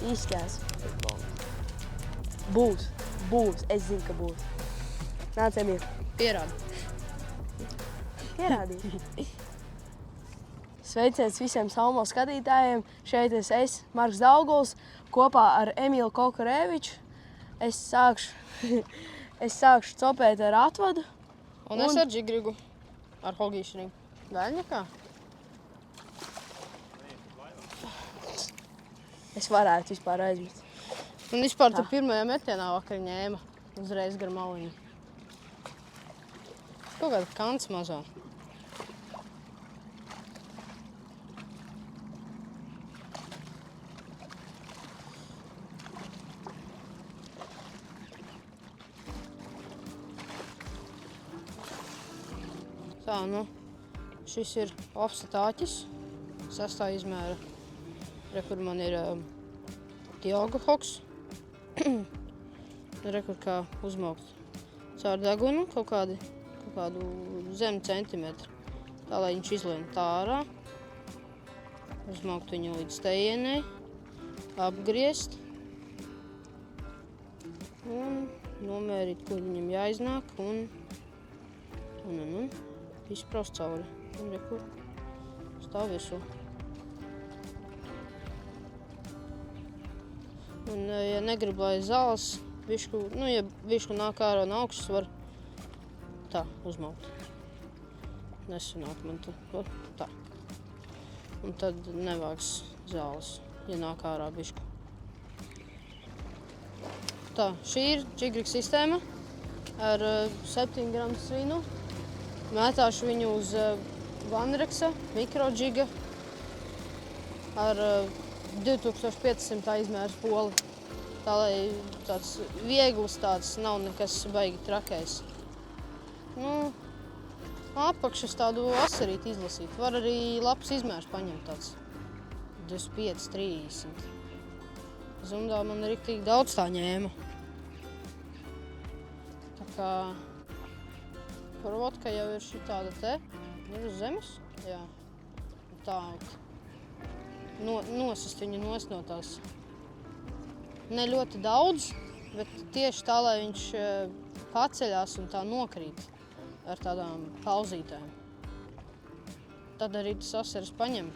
Izskās. Būs. Es zinu, ka būs. Nāc, Emīl. Pierādīt. Sveiciens visiem Salmo skatītājiem. Šeit es, Marks Dauguls, kopā ar Emīlu Kokoreviču. Es sākšu copēt ar atvadu. Un es ar Džigrigu. Ar Hogīšanu. Vēl nekā? Es varētu vispār aizmest. Un vispār tu pirmajā metienā vakar ņēma uzreiz gar maliņu. Kaut kāda kants mazā. Tā, nu, šis ir offset āķis, 6. izmēra. Re, kur man ir Diogo hoks. Re, kur kā uzmaukt caur degunu kaut kādu zem centimetru. Tā, lai viņš izlien tā ārā. Uzmaukt viņu līdz tejienei. Apgriezt. Un nomērīt, kur viņam jāiznāk. Un izpraust cauri. Un re, kur stāv visu. Un, ja negrib, lai zāles višku, ja višku nāk ārā no augšas, var tā uzmaukt. Nesanāk man tā. Un tad nevāks zāles, ja nāk ārā višku. Tā, šī ir Džigriga sistēma ar 7 gramu svinu. Mētāšu viņu uz Vanreksa mikrodžiga ar 2500 izmērs poli. Tā, lai tāds viegls tāds, nav nekas baigi trakais. Nu, apakšas tādu asarīti izlasīt. Var arī labs izmērs paņemt tāds 25, 30. Zundā man riktīgi daudz tā ņēma. Tā kā provotka jau ir šitāda te. Ir uz zemes? Jā. Tā. Nosist viņu no tās. Ne ļoti daudz, bet tieši tā, lai viņš paceļās un tā nokrīt ar tādām pauzītēm. Tad arī tas asaris paņem.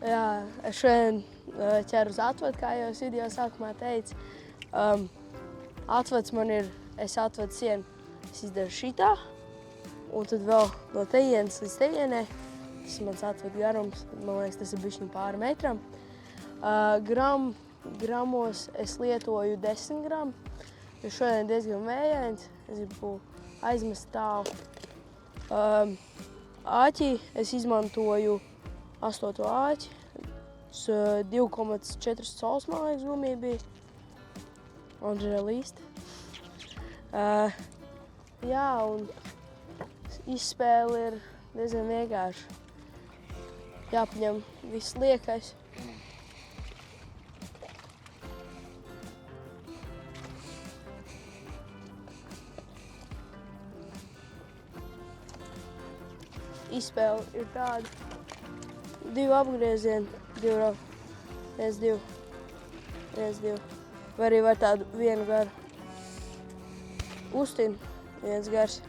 Jā, es šodien ķeru uz atvadu, kā jau es video sākumā teicu. Atvads man ir, es atvedu sienu, es izdaru šitā, un tad vēl no tejienes līdz tejienei. Tas ir mans atvadu garums, man liekas, tas ir bišķiņ pāri metram. Gramos es lietoju 10 gramu, jo šodien diezgan vējains, es gribu aizmest tālu. Āķī es izmantoju 8. āķi, 2,4 cols, man liekas, gumija bija. Andžēra līsti. Jā, un izspēle ir diezgan vienkārši. Jāpaņem viss liekais. Izspēle ir tāda. 2 apgriezieni, 2 ravi. 1, 2. 1, 2. Vai arī var tādu vienu garu. Uztinu, viens gars.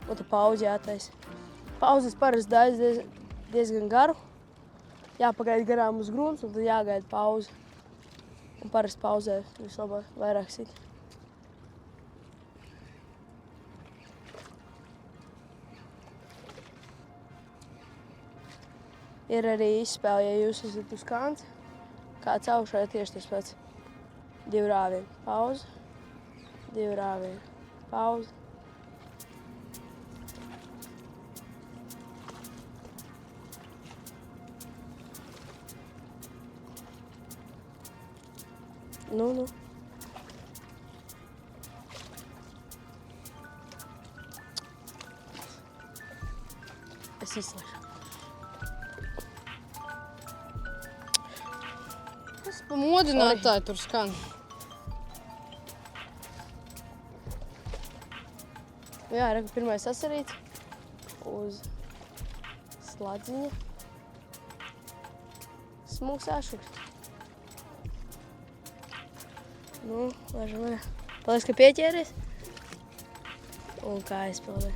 Un tad pauzi jātais. Pauzes parasti daļas diezgan garu. Jāpagaida garām uz grunts un tad jāgaida pauze. Un parasti pauzē vislabāk vairāk sit. Ir arī izspēle, ja jūs esat uz kanta. Kāds augšā ir tieši tas pats. 2 rāvieni, pauze, 2 rāvieni, pauze. Nu. Es izslēgšu. Tas pa modinātāju tur skan. Jā, reku pirmais sasarīts uz sladziņa. Smūgs āšuks. Nu, laižam vaļā. Paldies, ka pieķēries. Un kā aizpildē.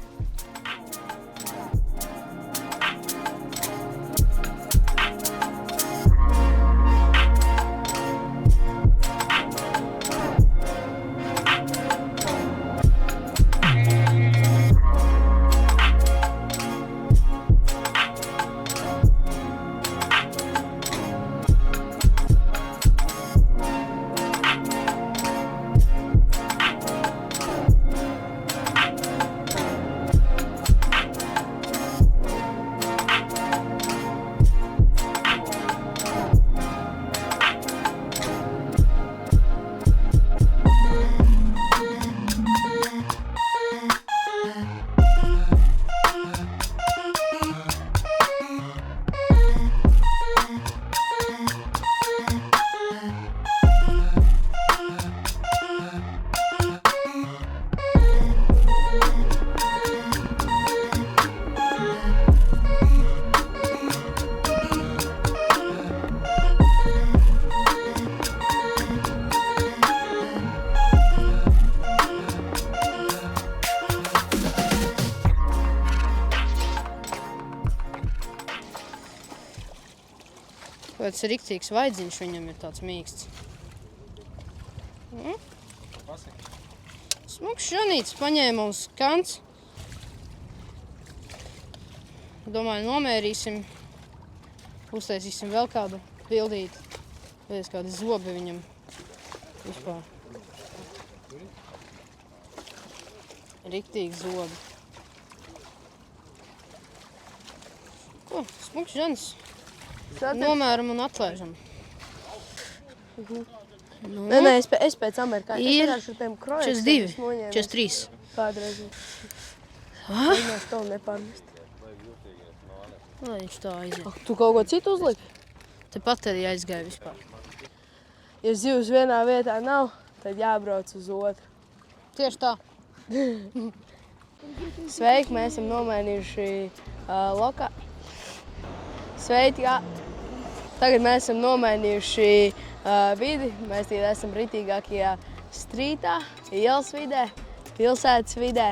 Kāds riktīgs vaidziņš viņam ir tāds mīksts. Smuks žanīts paņēma uz kants. Domāju, nomērīsim. Uztaisīsim vēl kādu bildīti. Vēs kādi zobi viņam vispār. Riktīgi zobi. Ko? Smuks žanis. Nomēram un atlaižam. Nu, Nē, es pēc amerikāņu. Ir Es varēšu ar tiem krojiem. 42, 43. Kādreiz. Mēģinās to nepārmest. Lai viņš tā aiziet. Ak, tu kaut ko citu uzliki? Tepat arī aizgāja vispār. Ja zivs vienā vietā nav, tad jābrauc uz otru. Tieši tā. Sveiki, mēs esam nomainījuši lokā. Sveiki, jā. Tagad mēs esam nomainījuši vidi. Mēs tagad esam ritīgākajā strītā, ielas vidē, pilsētas vidē.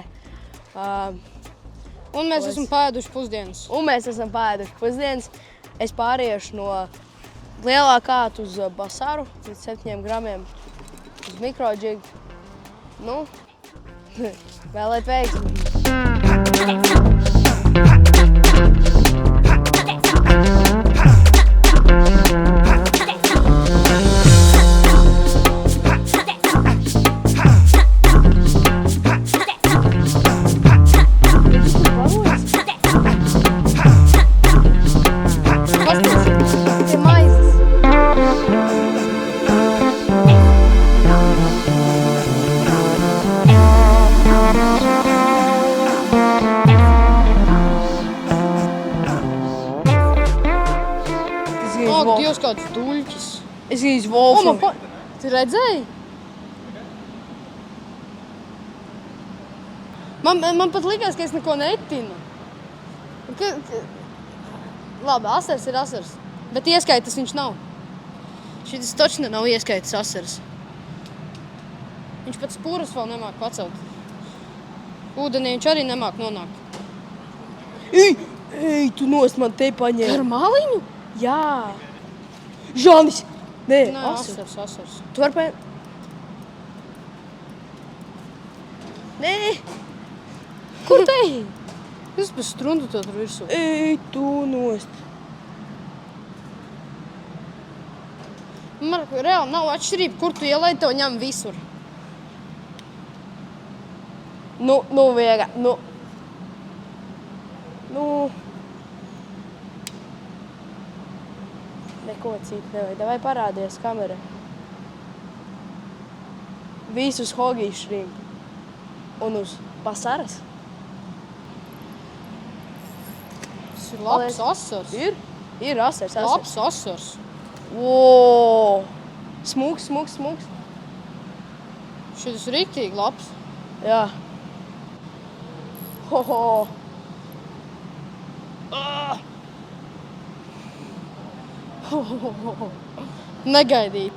Un mēs esam pāēduši pusdienas. Un mēs esam pāēduši pusdienas. Es pāriešu no lielā kāta uz basaru, līdz 7 gramiem uz mikrodžigu. Nu, vēlēt veiksmi! Tie maizes. Ak, Dievs, kāds duļķis. Es gīzu Wolfu. Tu redzēji? Man pat likās, ka es neko netinu. Labi, asars ir asars, bet ieskaitas viņš nav. Šitas točna nav ieskaitas asars. Viņš pat spūras vēl nemāk pacelt. Ūdenī viņš arī nemāk nonākt. Ej, tu nost man te paņēmi. Ar maliņu? Jā. Žanis. Nē, Nē, asars. asars. Tu vari paņemt. Nē. Kur te? Es bez strundu to tur virsū. Ej, tu nost. Man reāli nav atšķirība, kur tu ielai, tev ņem visur. Nu, vienkār, nu. Neko citu nevajag. Vai parādies kamera. Visus hogiju šrim. Un uz basaras. Tas ir labs asars. Ir asars. Labs asars. Wow. Smuks. Šitas ir riktīgi labs. Jā. Hoho! Negaidīt.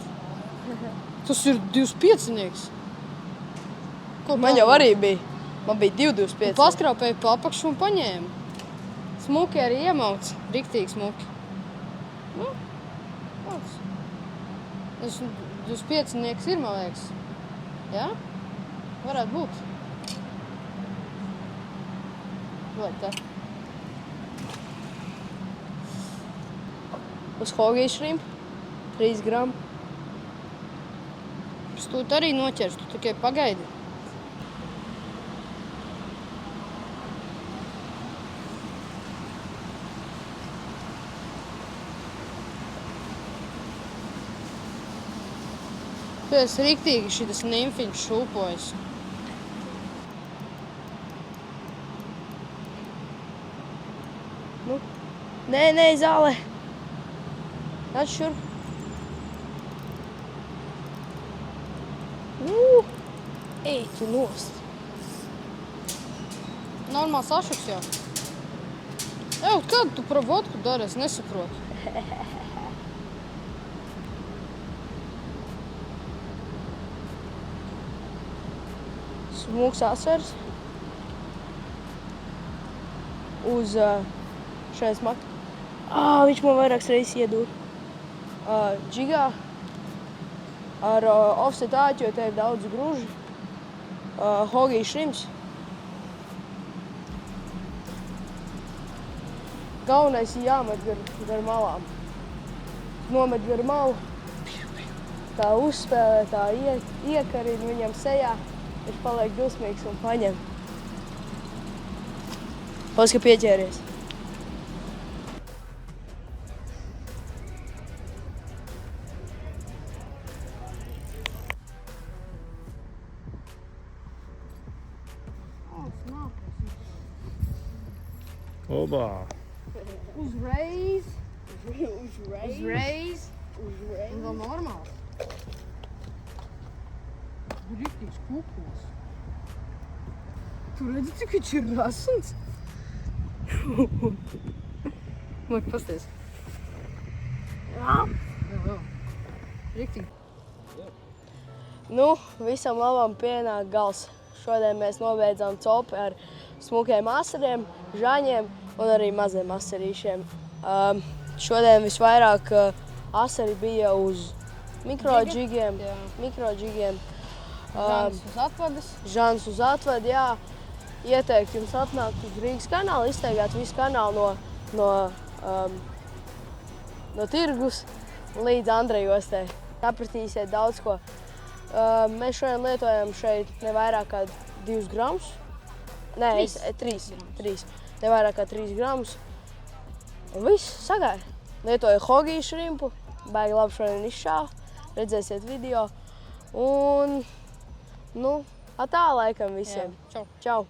Tas ir 25. Ko Man jau tā? arī bija. Man bija 2,25. Paskrāpēju pa apakšu un paņēmu. Smuki arī iemauc. Riktīgi smuki. Nu, tāds. Tas 25 ir, man liekas. Jā? Varētu būt. Vai tā? Uz hogiju šrimp. 3 gramu. Tu arī noķers, tu tikai pagaidi. Pēc riktīgi šitas nimfiņš šūpojas. Nu. Nē, zālē. Nāc šurp. Ej, tu nost. Normāli sašuks jau. Ew, kādu tu provodku dari? Es nesaprotu. Smūgs asars. Uz šeit smak. Viņš man vairākas reizes iedod. Džigā. Ar offset āķi, jo te ir daudz gruži. Hogija šrimps. Galvenais ir jāmet gar malām. Nomet gar malu. Tā uzspēlē, tā iekarina viņam sejā. Viņš paliek dusmīgs un paņem. Paska pieķēries. Oba! Uzreiz. Un vēl normāli. Riktīgs kukls. Tu redzi, cik viņš ir rasuns? Lūk, pasties. Jā. Riktīgi. Nu, visam labam pienāk gals. Šodien mēs nobeidzām copi ar smukiem asariem, žaņiem un arī maziem asarīšiem. Šodien visvairāk asari bija uz mikrodžigiem. Žāns uz atvadas. Žāns uz atvadu, jā. Ieteiktu jums atnākt uz Rīgas kanālu, izstaigāt visu kanālu no tirgus līdz Andreja ostai. Sapratīsiet daudz ko. Mēs šodien lietojam šeit ne vairāk kā 2 gramus. Nē, 3. Ne vairāk kā 3 gramus. Un viss sagāja. Lietoju hogiju šrimpu. Baigi labi šodien izšāva. Redzēsiet video. Un, nu, atā laikam visiem. Čau. Čau.